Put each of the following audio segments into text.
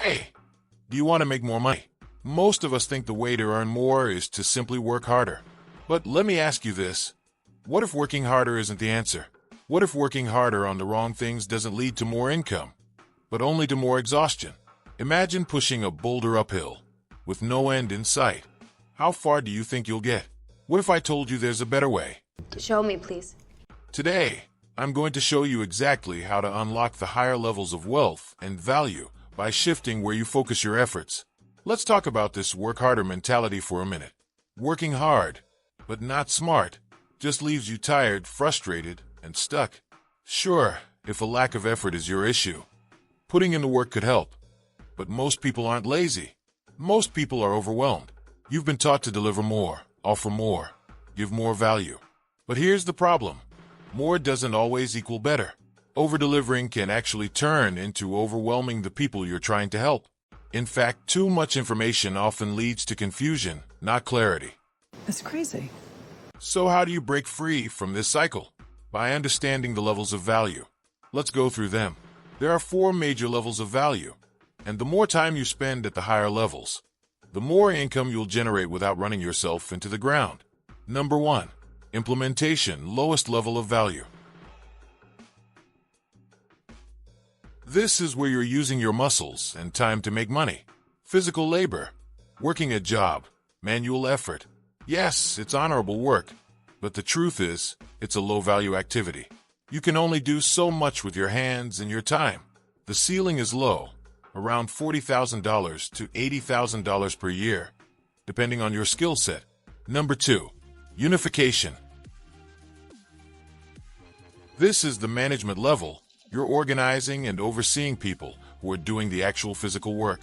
Hey, do you want to make more money? Most of us think the way to earn more is to simply work harder. But let me ask you this. What if working harder isn't the answer? What if working harder on the wrong things doesn't lead to more income, but only to more exhaustion? Imagine pushing a boulder uphill with no end in sight. How far do you think you'll get? What if I told you there's a better way? Show me, please. Today, I'm going to show you exactly how to unlock the higher levels of wealth and value by shifting where you focus your efforts. Let's talk about this work harder mentality for a minute. Working hard, but not smart, just leaves you tired, frustrated, and stuck. Sure, if a lack of effort is your issue, putting in the work could help. But most people aren't lazy. Most people are overwhelmed. You've been taught to deliver more, offer more, give more value. But here's the problem. More doesn't always equal better. Over-delivering can actually turn into overwhelming the people you're trying to help. In fact, too much information often leads to confusion, not clarity. That's crazy. So how do you break free from this cycle? By understanding the levels of value. Let's go through them. There are 4 major levels of value, and the more time you spend at the higher levels, the more income you'll generate without running yourself into the ground. Number 1. Implementation, lowest level of value. This is where you're using your muscles and time to make money. Physical labor, working a job, manual effort. Yes, it's honorable work, but the truth is, it's a low-value activity. You can only do so much with your hands and your time. The ceiling is low, around $40,000 to $80,000 per year, depending on your skill set. Number 2. Unification. This is the management level. You're organizing and overseeing people who are doing the actual physical work.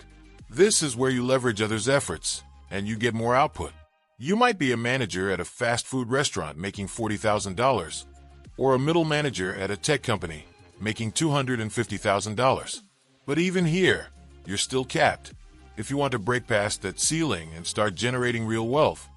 This is where you leverage others' efforts, and you get more output. You might be a manager at a fast food restaurant making $40,000, or a middle manager at a tech company making $250,000. But even here, you're still capped. If you want to break past that ceiling and start generating real wealth,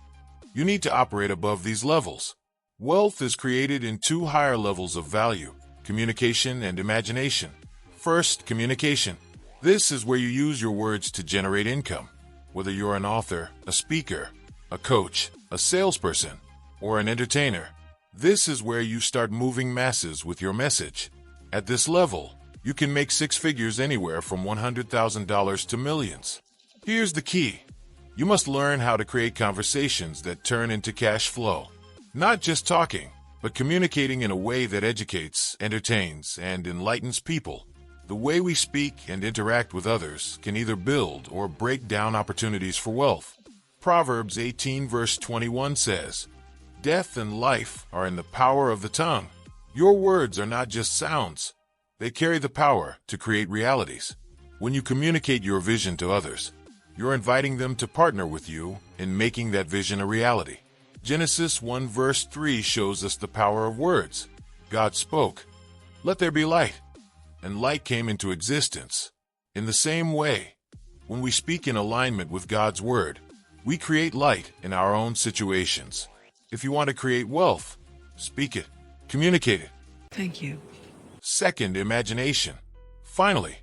you need to operate above these levels. Wealth is created in 2 higher levels of value: communication and imagination. First, communication. This is where you use your words to generate income. Whether you're an author, a speaker, a coach, a salesperson, or an entertainer, this is where you start moving masses with your message. At this level, you can make 6 figures anywhere from $100,000 to millions. Here's the key. You must learn how to create conversations that turn into cash flow. Not just talking, but communicating in a way that educates, entertains, and enlightens people. The way we speak and interact with others can either build or break down opportunities for wealth. Proverbs 18 verse 21 says, "Death and life are in the power of the tongue." Your words are not just sounds. They carry the power to create realities. When you communicate your vision to others, you're inviting them to partner with you in making that vision a reality. Genesis 1 verse 3 shows us the power of words. God spoke, "Let there be light," and light came into existence. In the same way, when we speak in alignment with God's word, we create light in our own situations. If you want to create wealth, speak it, communicate it. Thank you. Second, imagination. Finally,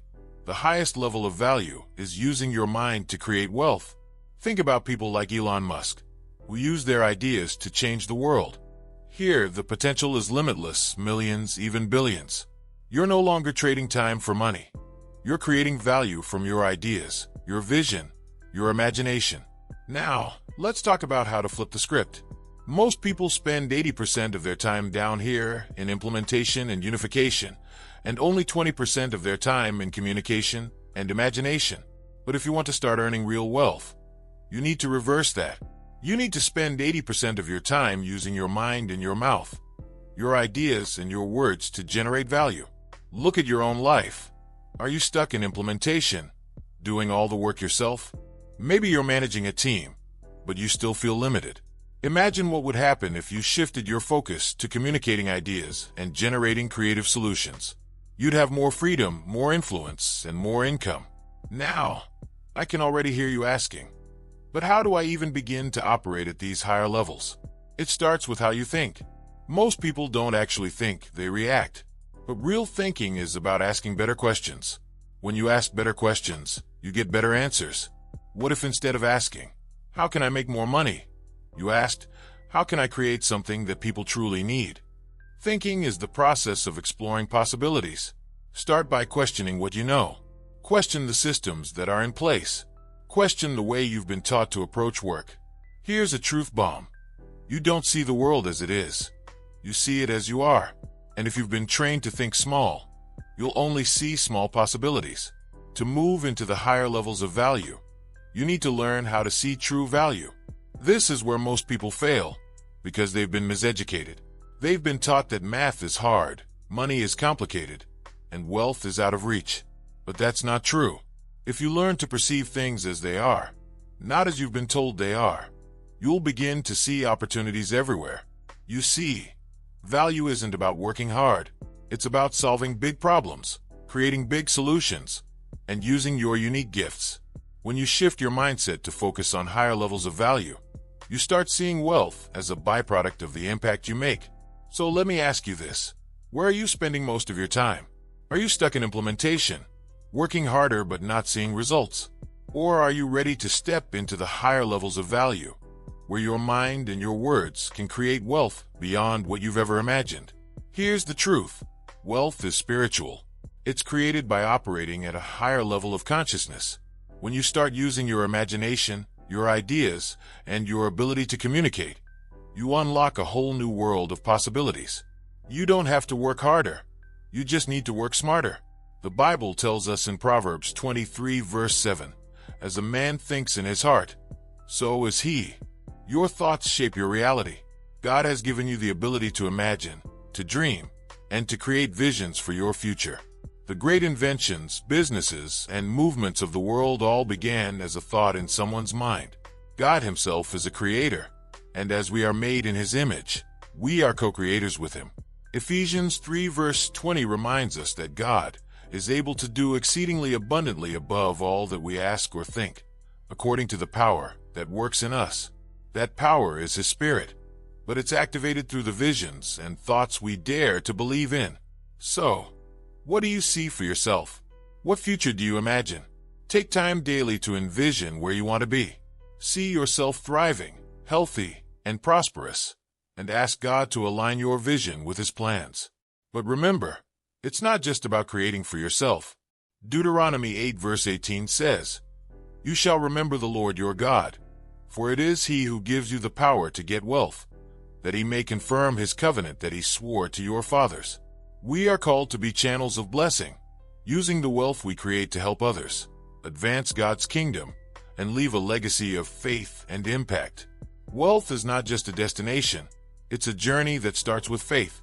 the highest level of value is using your mind to create wealth. Think about people like Elon Musk, who use their ideas to change the world. Here, the potential is limitless, millions, even billions. You're no longer trading time for money. You're creating value from your ideas, your vision, your imagination. Now, let's talk about how to flip the script. Most people spend 80% of their time down here in implementation and unification, and only 20% of their time in communication and imagination. But if you want to start earning real wealth, you need to reverse that. You need to spend 80% of your time using your mind and your mouth, your ideas and your words to generate value. Look at your own life. Are you stuck in implementation, doing all the work yourself? Maybe you're managing a team, but you still feel limited. Imagine what would happen if you shifted your focus to communicating ideas and generating creative solutions. You'd have more freedom, more influence, and more income. Now, I can already hear you asking, but how do I even begin to operate at these higher levels? It starts with how you think. Most people don't actually think, they react. But real thinking is about asking better questions. When you ask better questions, You get better answers. What if instead of asking, "How can I make more money?" you asked, "How can I create something that people truly need?" Thinking is the process of exploring possibilities. Start by questioning what you know. Question the systems that are in place. Question the way you've been taught to approach work. Here's a truth bomb. You don't see the world as it is. You see it as you are. And if you've been trained to think small, you'll only see small possibilities. To move into the higher levels of value, you need to learn how to see true value. This is where most people fail, because they've been miseducated. They've been taught that math is hard, money is complicated, and wealth is out of reach. But that's not true. If you learn to perceive things as they are, not as you've been told they are, you'll begin to see opportunities everywhere. You see, value isn't about working hard. It's about solving big problems, creating big solutions, and using your unique gifts. When you shift your mindset to focus on higher levels of value, you start seeing wealth as a byproduct of the impact you make. So let me ask you this. Where are you spending most of your time? Are you stuck in implementation, working harder but not seeing results? Or are you ready to step into the higher levels of value, where your mind and your words can create wealth beyond what you've ever imagined? Here's the truth. Wealth is spiritual. It's created by operating at a higher level of consciousness. When you start using your imagination, your ideas, and your ability to communicate, you unlock a whole new world of possibilities. You don't have to work harder. You just need to work smarter. The Bible tells us in Proverbs 23 verse 7, "As a man thinks in his heart, so is he." Your thoughts shape your reality. God has given you the ability to imagine, to dream, and to create visions for your future. The great inventions, businesses, and movements of the world all began as a thought in someone's mind. God himself is a creator, and as we are made in his image, we are co-creators with him. Ephesians 3 verse 20 reminds us that God is able to do exceedingly abundantly above all that we ask or think, according to the power that works in us. That power is his Spirit, but it's activated through the visions and thoughts we dare to believe in. So, what do you see for yourself? What future do you imagine? Take time daily to envision where you want to be. See yourself thriving, healthy, and prosperous, and ask God to align your vision with his plans. But remember, it's not just about creating for yourself. Deuteronomy 8 verse 18 says, "You shall remember the Lord your God, for it is he who gives you the power to get wealth, that he may confirm his covenant that he swore to your fathers." We are called to be channels of blessing, using the wealth we create to help others, advance God's kingdom, and leave a legacy of faith and impact. Wealth is not just a destination, it's a journey that starts with faith.